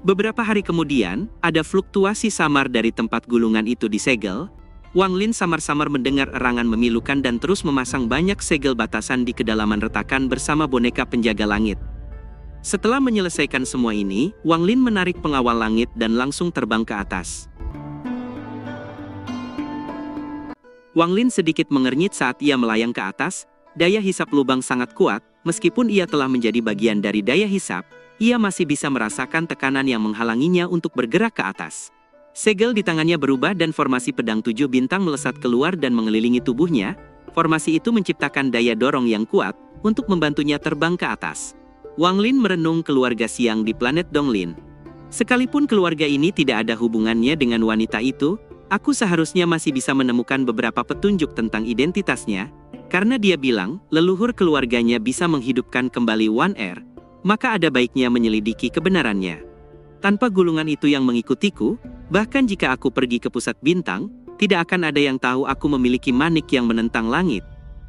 Beberapa hari kemudian, ada fluktuasi samar dari tempat gulungan itu disegel. Wang Lin samar-samar mendengar erangan memilukan dan terus memasang banyak segel batasan di kedalaman retakan bersama boneka penjaga langit. Setelah menyelesaikan semua ini, Wang Lin menarik pengawal langit dan langsung terbang ke atas. Wang Lin sedikit mengernyit saat ia melayang ke atas. Daya hisap lubang sangat kuat, meskipun ia telah menjadi bagian dari daya hisap, ia masih bisa merasakan tekanan yang menghalanginya untuk bergerak ke atas. Segel di tangannya berubah dan formasi pedang 7 bintang melesat keluar dan mengelilingi tubuhnya. Formasi itu menciptakan daya dorong yang kuat untuk membantunya terbang ke atas. Wang Lin merenung keluarga Xiang di planet Donglin. Sekalipun keluarga ini tidak ada hubungannya dengan wanita itu, aku seharusnya masih bisa menemukan beberapa petunjuk tentang identitasnya, karena dia bilang leluhur keluarganya bisa menghidupkan kembali One Air. Maka ada baiknya menyelidiki kebenarannya. Tanpa gulungan itu yang mengikutiku, bahkan jika aku pergi ke pusat bintang, tidak akan ada yang tahu aku memiliki manik yang menentang langit.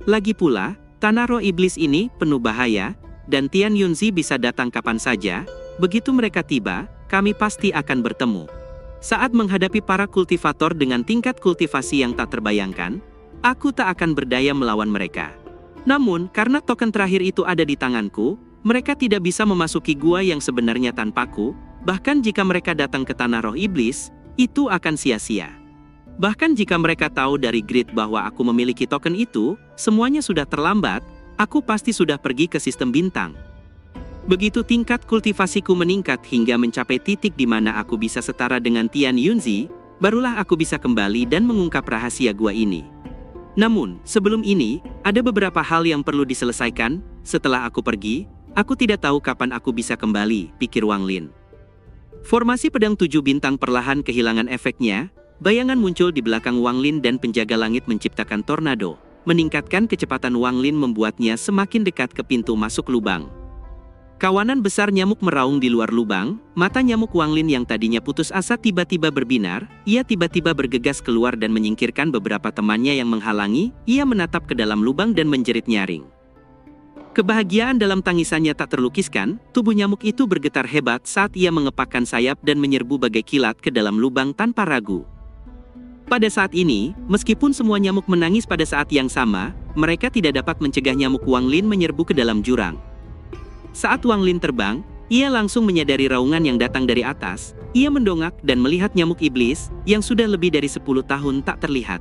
Lagi pula, tanah roh iblis ini penuh bahaya, dan Tian Yunzi bisa datang kapan saja. Begitu mereka tiba, kami pasti akan bertemu. Saat menghadapi para kultivator dengan tingkat kultivasi yang tak terbayangkan, aku tak akan berdaya melawan mereka. Namun, karena token terakhir itu ada di tanganku, mereka tidak bisa memasuki gua yang sebenarnya tanpaku. Bahkan jika mereka datang ke tanah roh iblis, itu akan sia-sia. Bahkan jika mereka tahu dari grid bahwa aku memiliki token itu, semuanya sudah terlambat, aku pasti sudah pergi ke sistem bintang. Begitu tingkat kultivasiku meningkat hingga mencapai titik di mana aku bisa setara dengan Tian Yunzi, barulah aku bisa kembali dan mengungkap rahasia gua ini. Namun, sebelum ini, ada beberapa hal yang perlu diselesaikan. Setelah aku pergi, aku tidak tahu kapan aku bisa kembali, pikir Wang Lin. Formasi pedang 7 bintang perlahan kehilangan efeknya. Bayangan muncul di belakang Wang Lin dan penjaga langit menciptakan tornado. Meningkatkan kecepatan Wang Lin membuatnya semakin dekat ke pintu masuk lubang. Kawanan besar nyamuk meraung di luar lubang. Mata nyamuk Wang Lin yang tadinya putus asa tiba-tiba berbinar. Ia tiba-tiba bergegas keluar dan menyingkirkan beberapa temannya yang menghalangi. Ia menatap ke dalam lubang dan menjerit nyaring. Kebahagiaan dalam tangisannya tak terlukiskan. Tubuh nyamuk itu bergetar hebat saat ia mengepakkan sayap dan menyerbu bagai kilat ke dalam lubang tanpa ragu. Pada saat ini, meskipun semua nyamuk menangis pada saat yang sama, mereka tidak dapat mencegah nyamuk Wang Lin menyerbu ke dalam jurang. Saat Wang Lin terbang, ia langsung menyadari raungan yang datang dari atas. Ia mendongak dan melihat nyamuk iblis yang sudah lebih dari 10 tahun tak terlihat.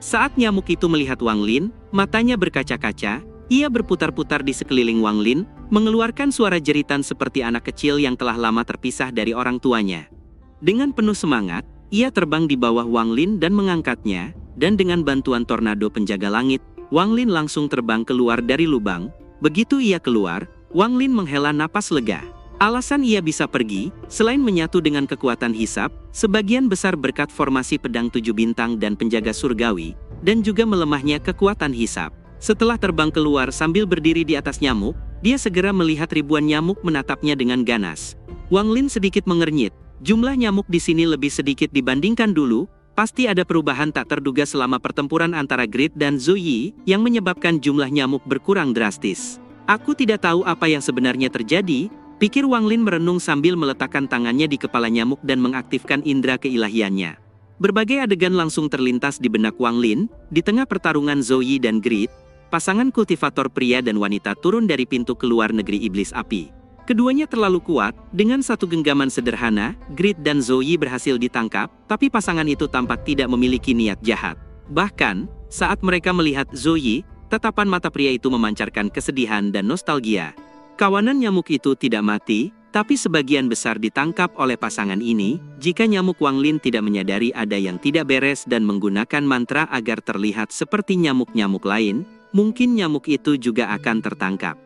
Saat nyamuk itu melihat Wang Lin, matanya berkaca-kaca. Ia berputar-putar di sekeliling Wang Lin, mengeluarkan suara jeritan seperti anak kecil yang telah lama terpisah dari orang tuanya. Dengan penuh semangat, ia terbang di bawah Wang Lin dan mengangkatnya, dan dengan bantuan tornado penjaga langit, Wang Lin langsung terbang keluar dari lubang. Begitu ia keluar, Wang Lin menghela napas lega. Alasan ia bisa pergi, selain menyatu dengan kekuatan hisap, sebagian besar berkat formasi pedang 7 bintang dan penjaga surgawi, dan juga melemahnya kekuatan hisap. Setelah terbang keluar sambil berdiri di atas nyamuk, dia segera melihat ribuan nyamuk menatapnya dengan ganas. Wang Lin sedikit mengernyit. Jumlah nyamuk di sini lebih sedikit dibandingkan dulu. Pasti ada perubahan tak terduga selama pertempuran antara Grid dan Zhou Yi yang menyebabkan jumlah nyamuk berkurang drastis. Aku tidak tahu apa yang sebenarnya terjadi, pikir Wang Lin merenung sambil meletakkan tangannya di kepala nyamuk dan mengaktifkan indera keilahiannya. Berbagai adegan langsung terlintas di benak Wang Lin. Di tengah pertarungan Zhou Yi dan Grid, pasangan kultivator pria dan wanita turun dari pintu keluar negeri iblis api. Keduanya terlalu kuat. Dengan satu genggaman sederhana, Grid dan Zhou Yi berhasil ditangkap, tapi pasangan itu tampak tidak memiliki niat jahat. Bahkan, saat mereka melihat Zhou Yi, tatapan mata pria itu memancarkan kesedihan dan nostalgia. Kawanan nyamuk itu tidak mati, tapi sebagian besar ditangkap oleh pasangan ini. Jika nyamuk Wang Lin tidak menyadari ada yang tidak beres dan menggunakan mantra agar terlihat seperti nyamuk-nyamuk lain, mungkin nyamuk itu juga akan tertangkap.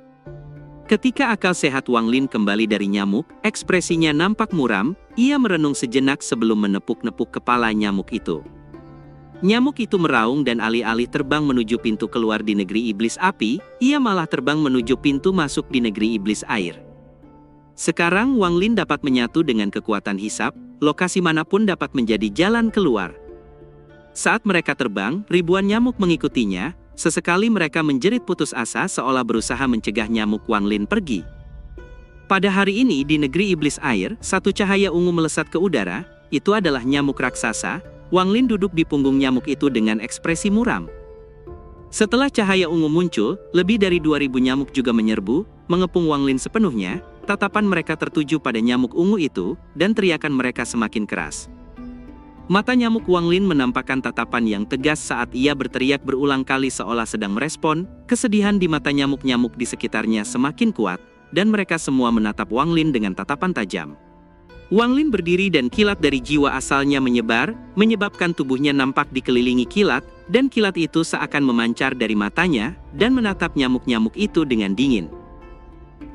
Ketika akal sehat Wang Lin kembali dari nyamuk, ekspresinya nampak muram. Ia merenung sejenak sebelum menepuk-nepuk kepala nyamuk itu. Nyamuk itu meraung dan alih-alih terbang menuju pintu keluar di negeri iblis api, ia malah terbang menuju pintu masuk di negeri iblis air. Sekarang Wang Lin dapat menyatu dengan kekuatan hisap, lokasi manapun dapat menjadi jalan keluar. Saat mereka terbang, ribuan nyamuk mengikutinya. sesekali mereka menjerit putus asa seolah berusaha mencegah nyamuk Wang Lin pergi. Pada hari ini di negeri iblis air, satu cahaya ungu melesat ke udara, itu adalah nyamuk raksasa. Wang Lin duduk di punggung nyamuk itu dengan ekspresi muram. Setelah cahaya ungu muncul, lebih dari 2000 nyamuk juga menyerbu, mengepung Wang Lin sepenuhnya. Tatapan mereka tertuju pada nyamuk ungu itu, dan teriakan mereka semakin keras. Mata nyamuk Wang Lin menampakkan tatapan yang tegas saat ia berteriak berulang kali seolah sedang merespon. Kesedihan di mata nyamuk-nyamuk di sekitarnya semakin kuat, dan mereka semua menatap Wang Lin dengan tatapan tajam. Wang Lin berdiri dan kilat dari jiwa asalnya menyebar, menyebabkan tubuhnya nampak dikelilingi kilat, dan kilat itu seakan memancar dari matanya, dan menatap nyamuk-nyamuk itu dengan dingin.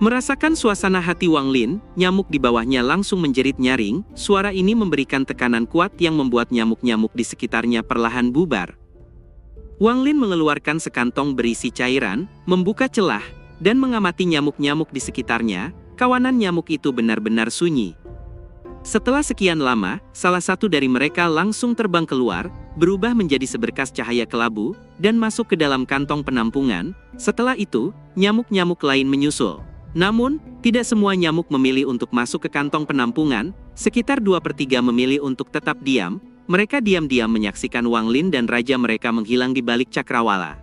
Merasakan suasana hati Wang Lin, nyamuk di bawahnya langsung menjerit nyaring. Suara ini memberikan tekanan kuat yang membuat nyamuk-nyamuk di sekitarnya perlahan bubar. Wang Lin mengeluarkan sekantong berisi cairan, membuka celah, dan mengamati nyamuk-nyamuk di sekitarnya. Kawanan nyamuk itu benar-benar sunyi. Setelah sekian lama, salah satu dari mereka langsung terbang keluar, berubah menjadi seberkas cahaya kelabu, dan masuk ke dalam kantong penampungan. Setelah itu, nyamuk-nyamuk lain menyusul. Namun, tidak semua nyamuk memilih untuk masuk ke kantong penampungan, sekitar 2/3 memilih untuk tetap diam. Mereka diam-diam menyaksikan Wang Lin dan raja mereka menghilang di balik cakrawala.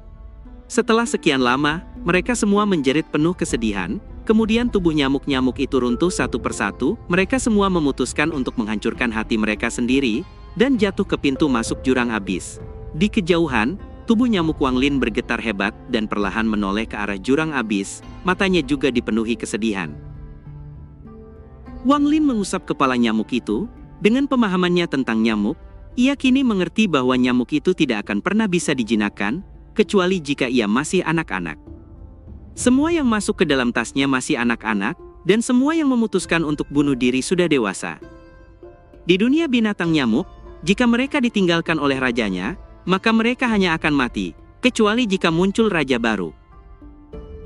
Setelah sekian lama, mereka semua menjerit penuh kesedihan. Kemudian tubuh nyamuk-nyamuk itu runtuh satu persatu. Mereka semua memutuskan untuk menghancurkan hati mereka sendiri, dan jatuh ke pintu masuk jurang abis. Di kejauhan, tubuh nyamuk Wang Lin bergetar hebat dan perlahan menoleh ke arah jurang abis. Matanya juga dipenuhi kesedihan. Wang Lin mengusap kepala nyamuk itu. Dengan pemahamannya tentang nyamuk, ia kini mengerti bahwa nyamuk itu tidak akan pernah bisa dijinakkan, kecuali jika ia masih anak-anak. Semua yang masuk ke dalam tasnya masih anak-anak, dan semua yang memutuskan untuk bunuh diri sudah dewasa. Di dunia binatang nyamuk, jika mereka ditinggalkan oleh rajanya, maka mereka hanya akan mati, kecuali jika muncul raja baru.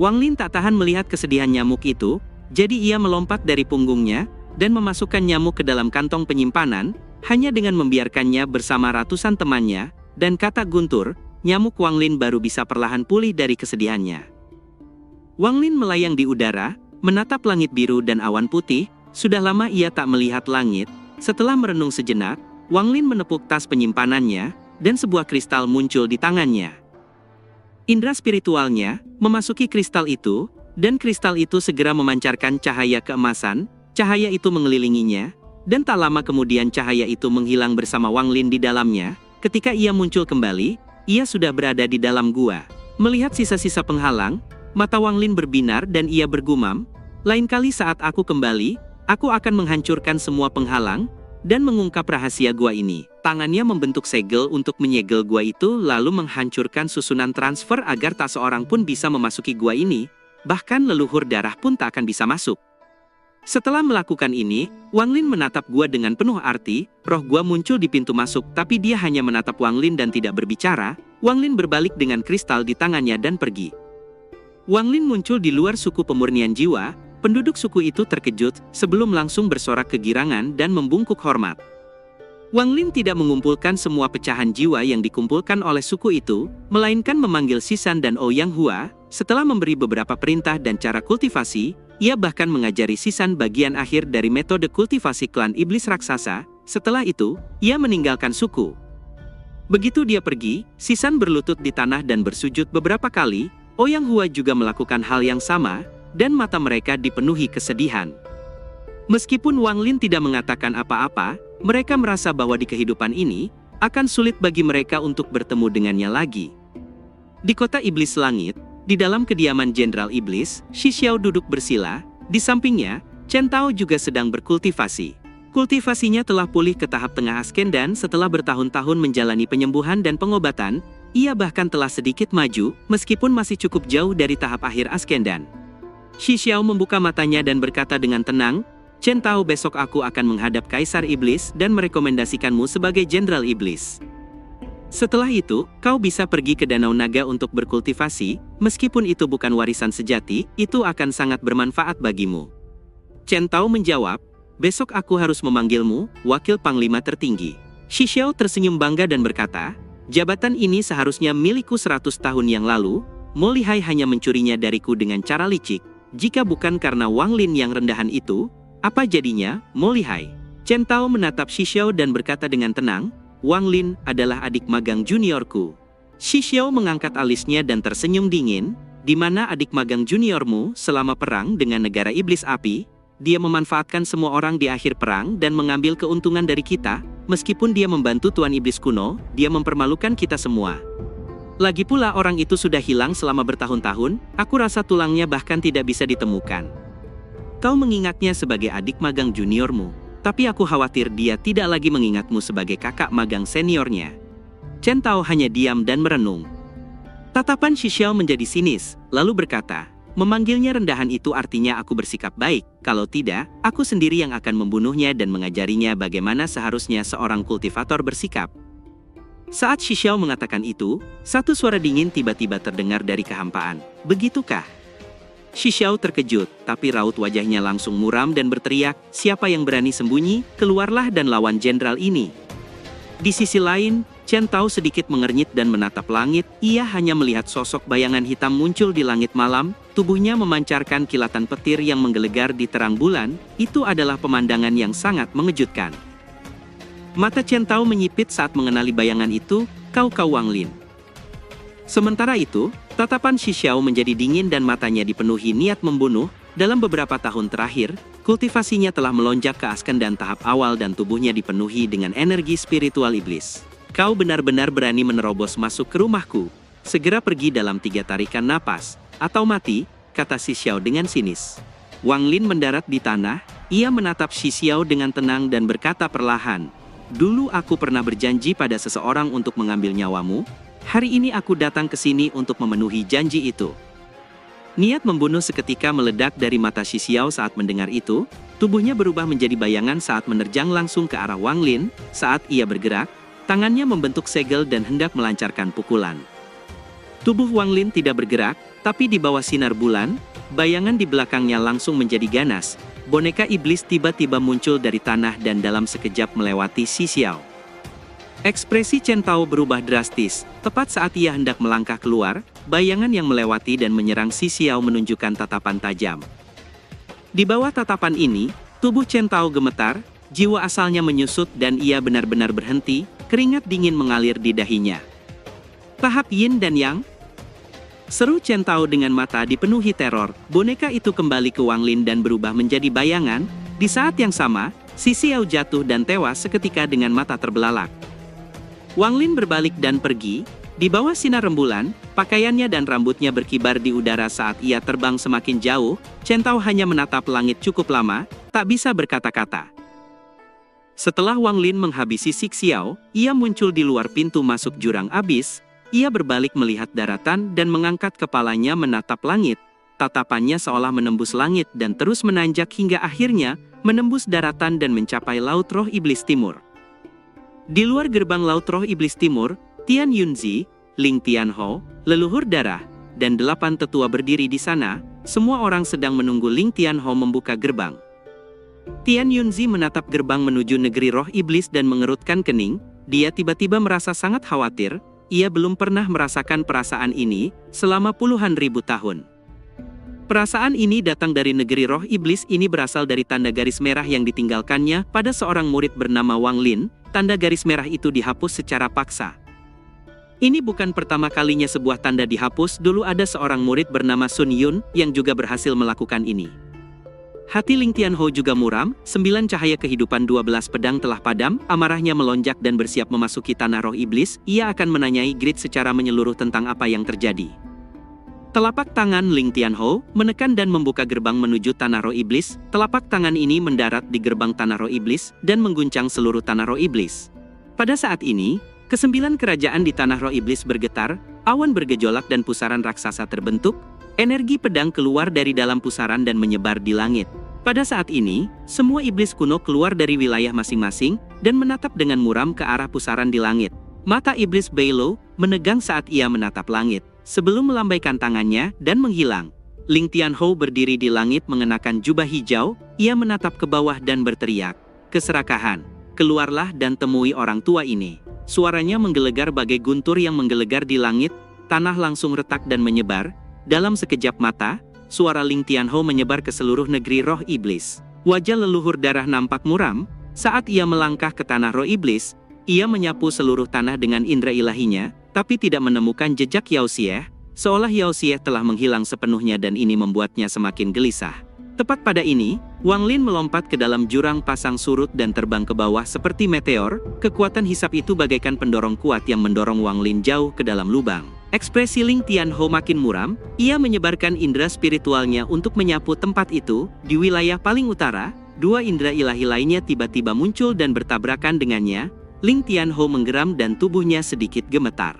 Wang Lin tak tahan melihat kesedihan nyamuk itu, jadi ia melompat dari punggungnya, dan memasukkan nyamuk ke dalam kantong penyimpanan, hanya dengan membiarkannya bersama ratusan temannya, dan kata guntur, nyamuk Wang Lin baru bisa perlahan pulih dari kesedihannya. Wang Lin melayang di udara, menatap langit biru dan awan putih. Sudah lama ia tak melihat langit. Setelah merenung sejenak, Wang Lin menepuk tas penyimpanannya, dan sebuah kristal muncul di tangannya. Indra spiritualnya memasuki kristal itu, dan kristal itu segera memancarkan cahaya keemasan. Cahaya itu mengelilinginya, dan tak lama kemudian cahaya itu menghilang bersama Wang Lin di dalamnya. Ketika ia muncul kembali, ia sudah berada di dalam gua. Melihat sisa-sisa penghalang, mata Wang Lin berbinar dan ia bergumam, "Lain kali saat aku kembali, aku akan menghancurkan semua penghalang, dan mengungkap rahasia gua ini." Tangannya membentuk segel untuk menyegel gua itu lalu menghancurkan susunan transfer agar tak seorang pun bisa memasuki gua ini, bahkan leluhur darah pun tak akan bisa masuk. Setelah melakukan ini, Wang Lin menatap gua dengan penuh arti. Roh gua muncul di pintu masuk tapi dia hanya menatap Wang Lin dan tidak berbicara. Wang Lin berbalik dengan kristal di tangannya dan pergi. Wang Lin muncul di luar suku pemurnian jiwa. Penduduk suku itu terkejut sebelum langsung bersorak kegirangan dan membungkuk hormat. Wang Lin tidak mengumpulkan semua pecahan jiwa yang dikumpulkan oleh suku itu, melainkan memanggil Sisan dan Ouyang Hua. Setelah memberi beberapa perintah dan cara kultivasi, ia bahkan mengajari Sisan bagian akhir dari metode kultivasi klan iblis raksasa. Setelah itu, ia meninggalkan suku. Begitu dia pergi, Sisan berlutut di tanah dan bersujud beberapa kali. Ouyang Hua juga melakukan hal yang sama, dan mata mereka dipenuhi kesedihan. Meskipun Wang Lin tidak mengatakan apa-apa, mereka merasa bahwa di kehidupan ini, akan sulit bagi mereka untuk bertemu dengannya lagi. Di kota Iblis Langit, di dalam kediaman Jenderal Iblis, Shi Xiao duduk bersila, di sampingnya, Chen Tao juga sedang berkultivasi. Kultivasinya telah pulih ke tahap tengah ascendan setelah bertahun-tahun menjalani penyembuhan dan pengobatan. Ia bahkan telah sedikit maju, meskipun masih cukup jauh dari tahap akhir ascendan. Shi Xiao membuka matanya dan berkata dengan tenang, "Chen Tao, besok aku akan menghadap Kaisar Iblis dan merekomendasikanmu sebagai Jenderal Iblis. Setelah itu, kau bisa pergi ke Danau Naga untuk berkultivasi, meskipun itu bukan warisan sejati, itu akan sangat bermanfaat bagimu." Chen Tao menjawab, "Besok aku harus memanggilmu, Wakil Panglima Tertinggi." Shi Xiao tersenyum bangga dan berkata, Jabatan ini seharusnya milikku 100 tahun yang lalu, Mo Lihai hanya mencurinya dariku dengan cara licik. Jika bukan karena Wang Lin yang rendahan itu, apa jadinya, Mo Lihai? Chen Tao menatap Shi Xiao dan berkata dengan tenang, Wang Lin adalah adik magang juniorku. Shi Xiao mengangkat alisnya dan tersenyum dingin, di mana adik magang juniormu selama perang dengan negara iblis api, dia memanfaatkan semua orang di akhir perang dan mengambil keuntungan dari kita, meskipun dia membantu Tuan Iblis kuno, dia mempermalukan kita semua. Lagi pula orang itu sudah hilang selama bertahun-tahun, aku rasa tulangnya bahkan tidak bisa ditemukan. Kau mengingatnya sebagai adik magang juniormu, tapi aku khawatir dia tidak lagi mengingatmu sebagai kakak magang seniornya. Chen Tao hanya diam dan merenung. Tatapan Shi Xiao menjadi sinis, lalu berkata, memanggilnya rendahan itu artinya aku bersikap baik, kalau tidak, aku sendiri yang akan membunuhnya dan mengajarinya bagaimana seharusnya seorang kultivator bersikap. Saat Shi Xiao mengatakan itu, satu suara dingin tiba-tiba terdengar dari kehampaan. Begitukah? Shi Xiao terkejut, tapi raut wajahnya langsung muram dan berteriak, siapa yang berani sembunyi, keluarlah dan lawan jenderal ini. Di sisi lain, Chen Tao sedikit mengernyit dan menatap langit, ia hanya melihat sosok bayangan hitam muncul di langit malam, tubuhnya memancarkan kilatan petir yang menggelegar di terang bulan, itu adalah pemandangan yang sangat mengejutkan. Mata Chen Tao menyipit saat mengenali bayangan itu, kau Wang Lin. Sementara itu, tatapan Shi Xiao menjadi dingin dan matanya dipenuhi niat membunuh. Dalam beberapa tahun terakhir, kultivasinya telah melonjak ke ascendan tahap awal dan tubuhnya dipenuhi dengan energi spiritual iblis. Kau benar-benar berani menerobos masuk ke rumahku. Segera pergi dalam 3 tarikan napas, atau mati, kata Shi Xiao dengan sinis. Wang Lin mendarat di tanah, ia menatap Shi Xiao dengan tenang dan berkata perlahan, dulu aku pernah berjanji pada seseorang untuk mengambil nyawamu, hari ini aku datang ke sini untuk memenuhi janji itu. Niat membunuh seketika meledak dari mata Shi Xiao saat mendengar itu, tubuhnya berubah menjadi bayangan saat menerjang langsung ke arah Wang Lin, saat ia bergerak, tangannya membentuk segel dan hendak melancarkan pukulan. Tubuh Wang Lin tidak bergerak, tapi di bawah sinar bulan, bayangan di belakangnya langsung menjadi ganas, boneka iblis tiba-tiba muncul dari tanah dan dalam sekejap melewati Shi Xiao. Ekspresi Chen Tao berubah drastis, tepat saat ia hendak melangkah keluar, bayangan yang melewati dan menyerang Shi Xiao menunjukkan tatapan tajam. Di bawah tatapan ini, tubuh Chen Tao gemetar, jiwa asalnya menyusut dan ia benar-benar berhenti, keringat dingin mengalir di dahinya. Tahap Yin dan Yang? Seru Chen Tao dengan mata dipenuhi teror, boneka itu kembali ke Wang Lin dan berubah menjadi bayangan, di saat yang sama, Shi Xiao jatuh dan tewas seketika dengan mata terbelalak. Wang Lin berbalik dan pergi, di bawah sinar rembulan, pakaiannya dan rambutnya berkibar di udara saat ia terbang semakin jauh, Chen Tao hanya menatap langit cukup lama, tak bisa berkata-kata. Setelah Wang Lin menghabisi Shi Xiao, ia muncul di luar pintu masuk jurang abis, ia berbalik melihat daratan dan mengangkat kepalanya menatap langit, tatapannya seolah menembus langit dan terus menanjak hingga akhirnya, menembus daratan dan mencapai Laut Roh Iblis Timur. Di luar gerbang Laut Roh Iblis Timur, Tian Yunzi, Ling Tianhou, leluhur darah, dan 8 tetua berdiri di sana, semua orang sedang menunggu Ling Tianhou membuka gerbang. Tian Yunzi menatap gerbang menuju negeri roh iblis dan mengerutkan kening, dia tiba-tiba merasa sangat khawatir, ia belum pernah merasakan perasaan ini, selama puluhan ribu tahun. Perasaan ini datang dari negeri roh iblis ini berasal dari tanda garis merah yang ditinggalkannya pada seorang murid bernama Wang Lin, tanda garis merah itu dihapus secara paksa. Ini bukan pertama kalinya sebuah tanda dihapus, dulu ada seorang murid bernama Sun Yun yang juga berhasil melakukan ini. Hati Ling Tianhou juga muram, 9 cahaya kehidupan 12 pedang telah padam, amarahnya melonjak dan bersiap memasuki tanah roh iblis, ia akan menanyai Grid secara menyeluruh tentang apa yang terjadi. Telapak tangan Ling Tianhou menekan dan membuka gerbang menuju tanah roh iblis, telapak tangan ini mendarat di gerbang tanah roh iblis dan mengguncang seluruh tanah roh iblis. Pada saat ini, ke-9 kerajaan di tanah roh iblis bergetar, awan bergejolak dan pusaran raksasa terbentuk, energi pedang keluar dari dalam pusaran dan menyebar di langit. Pada saat ini, semua iblis kuno keluar dari wilayah masing-masing dan menatap dengan muram ke arah pusaran di langit. Mata iblis Beilo menegang saat ia menatap langit, sebelum melambaikan tangannya dan menghilang. Ling Tianhou berdiri di langit mengenakan jubah hijau, ia menatap ke bawah dan berteriak, keserakahan. keluarlah dan temui orang tua ini. Suaranya menggelegar bagai guntur yang menggelegar di langit, tanah langsung retak dan menyebar. Dalam sekejap mata, suara Ling Tianhou menyebar ke seluruh negeri roh iblis. Wajah leluhur darah nampak muram. Saat ia melangkah ke tanah roh iblis, ia menyapu seluruh tanah dengan indera ilahinya, tapi tidak menemukan jejak Yao Xie, seolah Yao Xie telah menghilang sepenuhnya dan ini membuatnya semakin gelisah. Tepat pada ini, Wang Lin melompat ke dalam jurang pasang surut dan terbang ke bawah seperti meteor. Kekuatan hisap itu bagaikan pendorong kuat yang mendorong Wang Lin jauh ke dalam lubang. Ekspresi Ling Tianhou makin muram, ia menyebarkan indera spiritualnya untuk menyapu tempat itu. Di wilayah paling utara, dua indera ilahi lainnya tiba-tiba muncul dan bertabrakan dengannya. Ling Tianhou menggeram dan tubuhnya sedikit gemetar.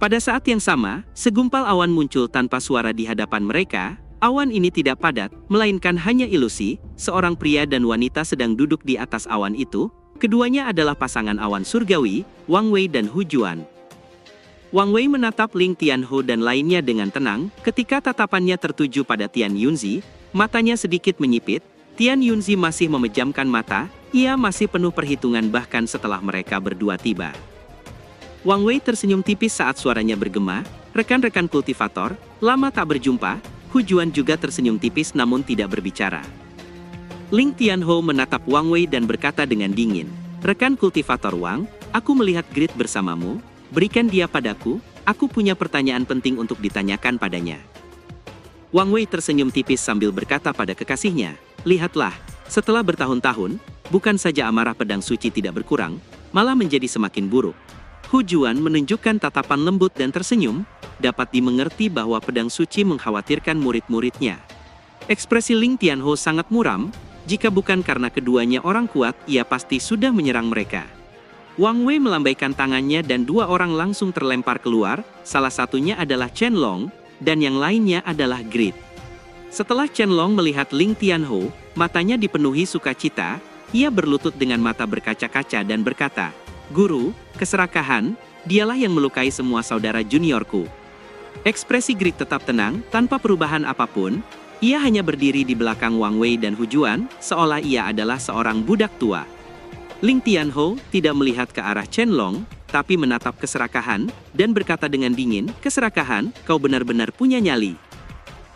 Pada saat yang sama, segumpal awan muncul tanpa suara di hadapan mereka. Awan ini tidak padat, melainkan hanya ilusi. Seorang pria dan wanita sedang duduk di atas awan itu. Keduanya adalah pasangan awan surgawi, Wang Wei dan Hu Juan. Wang Wei menatap Ling Tianhou dan lainnya dengan tenang. Ketika tatapannya tertuju pada Tian Yunzi, matanya sedikit menyipit. Tian Yunzi masih memejamkan mata. Ia masih penuh perhitungan bahkan setelah mereka berdua tiba. Wang Wei tersenyum tipis saat suaranya bergema. Rekan-rekan kultivator, lama tak berjumpa. Hu Juan juga tersenyum tipis namun tidak berbicara. Ling Tianhou menatap Wang Wei dan berkata dengan dingin, "Rekan kultivator Wang, aku melihat Grid bersamamu. Berikan dia padaku, aku punya pertanyaan penting untuk ditanyakan padanya." Wang Wei tersenyum tipis sambil berkata pada kekasihnya, "Lihatlah, setelah bertahun-tahun, bukan saja amarah pedang suci tidak berkurang, malah menjadi semakin buruk." Hu Juan menunjukkan tatapan lembut dan tersenyum, dapat dimengerti bahwa pedang suci mengkhawatirkan murid-muridnya. Ekspresi Ling Tianhou sangat muram, jika bukan karena keduanya orang kuat, ia pasti sudah menyerang mereka. Wang Wei melambaikan tangannya dan dua orang langsung terlempar keluar, salah satunya adalah Chen Long, dan yang lainnya adalah Grid. Setelah Chen Long melihat Ling Tianhou, matanya dipenuhi sukacita, ia berlutut dengan mata berkaca-kaca dan berkata, "Guru, keserakahan, dialah yang melukai semua saudara juniorku." Ekspresi Grid tetap tenang, tanpa perubahan apapun. Ia hanya berdiri di belakang Wang Wei dan Hu Juan, seolah ia adalah seorang budak tua. Ling Tianhou tidak melihat ke arah Chen Long, tapi menatap keserakahan, dan berkata dengan dingin, "Keserakahan, kau benar-benar punya nyali."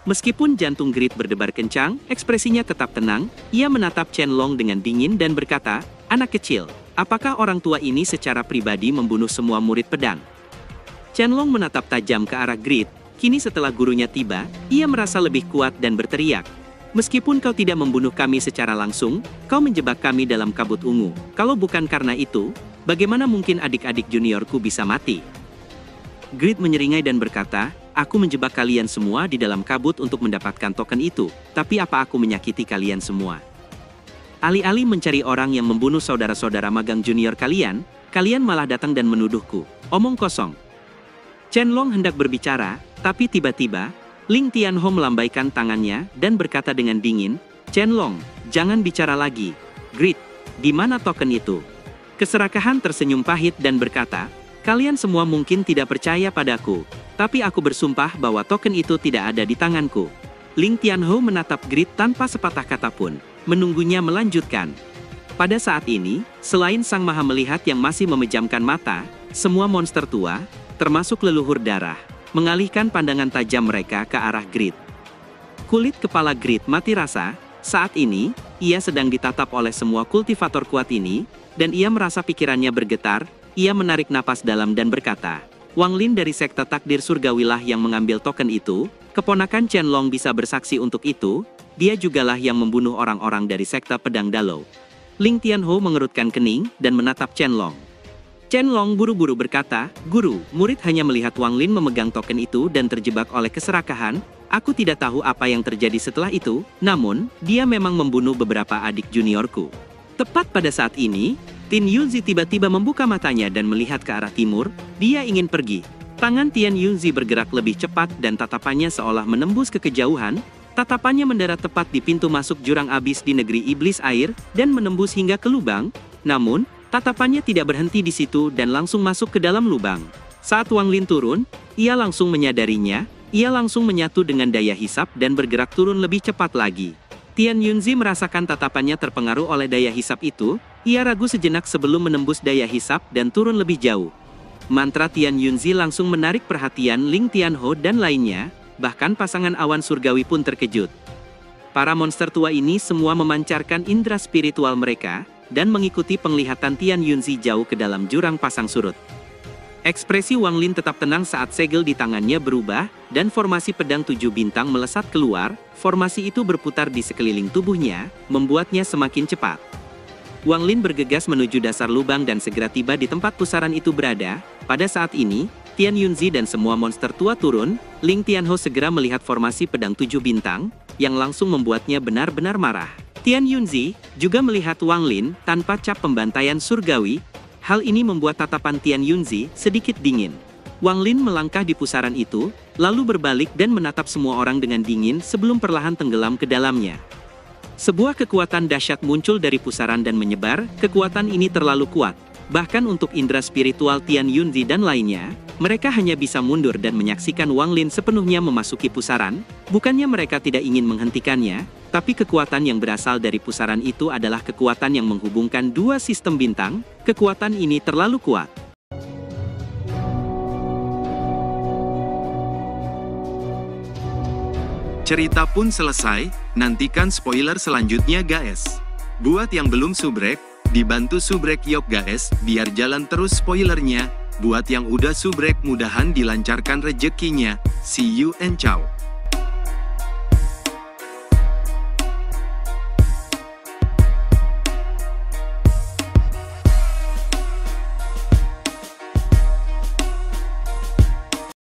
Meskipun jantung Grid berdebar kencang, ekspresinya tetap tenang. Ia menatap Chen Long dengan dingin dan berkata, "Anak kecil, apakah orang tua ini secara pribadi membunuh semua murid pedang?" Chen Long menatap tajam ke arah Grid. Kini setelah gurunya tiba, ia merasa lebih kuat dan berteriak, "Meskipun kau tidak membunuh kami secara langsung, kau menjebak kami dalam kabut ungu. Kalau bukan karena itu, bagaimana mungkin adik-adik juniorku bisa mati?" Grid menyeringai dan berkata, "Aku menjebak kalian semua di dalam kabut untuk mendapatkan token itu, tapi apa aku menyakiti kalian semua? Alih-alih mencari orang yang membunuh saudara-saudara magang junior kalian, kalian malah datang dan menuduhku. Omong kosong." Chen Long hendak berbicara, tapi tiba-tiba, Ling Tianhou melambaikan tangannya dan berkata dengan dingin, "Chen Long, jangan bicara lagi. Grid, di mana token itu?" Keserakahan tersenyum pahit dan berkata, "Kalian semua mungkin tidak percaya padaku, tapi aku bersumpah bahwa token itu tidak ada di tanganku." Ling Tianhou menatap Grid tanpa sepatah kata pun, menunggunya melanjutkan. Pada saat ini, selain Sang Maha Melihat yang masih memejamkan mata, semua monster tua, termasuk leluhur darah, mengalihkan pandangan tajam mereka ke arah Grid. Kulit kepala Grid mati rasa. Saat ini, ia sedang ditatap oleh semua kultivator kuat ini, dan ia merasa pikirannya bergetar. Ia menarik napas dalam dan berkata, "Wang Lin dari sekte takdir surgawilah yang mengambil token itu. Keponakan Chen Long bisa bersaksi untuk itu. Dia jugalah yang membunuh orang-orang dari sekte pedang Dalo." Ling Tianhou mengerutkan kening dan menatap Chen Long. Chen Long buru-buru berkata, "Guru, murid hanya melihat Wang Lin memegang token itu dan terjebak oleh keserakahan. Aku tidak tahu apa yang terjadi setelah itu, namun, dia memang membunuh beberapa adik juniorku." Tepat pada saat ini, Tin Yunzi tiba-tiba membuka matanya dan melihat ke arah timur. Dia ingin pergi. Tangan Tian Yunzi bergerak lebih cepat dan tatapannya seolah menembus ke kejauhan. Tatapannya mendarat tepat di pintu masuk jurang abis di negeri iblis air dan menembus hingga ke lubang. Namun, tatapannya tidak berhenti di situ dan langsung masuk ke dalam lubang. Saat Wang Lin turun, ia langsung menyadarinya. Ia langsung menyatu dengan daya hisap dan bergerak turun lebih cepat lagi. Tian Yunzi merasakan tatapannya terpengaruh oleh daya hisap itu. Ia ragu sejenak sebelum menembus daya hisap dan turun lebih jauh. Mantra Tian Yunzi langsung menarik perhatian Ling Tianho dan lainnya, bahkan pasangan awan surgawi pun terkejut. Para monster tua ini semua memancarkan indera spiritual mereka, dan mengikuti penglihatan Tian Yunzi jauh ke dalam jurang pasang surut. Ekspresi Wang Lin tetap tenang saat segel di tangannya berubah, dan formasi pedang 7 bintang melesat keluar. Formasi itu berputar di sekeliling tubuhnya, membuatnya semakin cepat. Wang Lin bergegas menuju dasar lubang dan segera tiba di tempat pusaran itu berada. Pada saat ini, Tian Yunzi dan semua monster tua turun. Ling Tianho segera melihat formasi pedang 7 bintang, yang langsung membuatnya benar-benar marah. Tian Yunzi juga melihat Wang Lin tanpa cap pembantaian surgawi. Hal ini membuat tatapan Tian Yunzi sedikit dingin. Wang Lin melangkah di pusaran itu, lalu berbalik dan menatap semua orang dengan dingin sebelum perlahan tenggelam ke dalamnya. Sebuah kekuatan dahsyat muncul dari pusaran dan menyebar. Kekuatan ini terlalu kuat. Bahkan untuk indera spiritual Tian Yunzi dan lainnya, mereka hanya bisa mundur dan menyaksikan Wang Lin sepenuhnya memasuki pusaran. Bukannya mereka tidak ingin menghentikannya, tapi kekuatan yang berasal dari pusaran itu adalah kekuatan yang menghubungkan dua sistem bintang. Kekuatan ini terlalu kuat. Cerita pun selesai, nantikan spoiler selanjutnya guys. Buat yang belum subrek, dibantu subrek yok guys, biar jalan terus spoilernya. Buat yang udah subrek mudahan dilancarkan rezekinya. See you and ciao.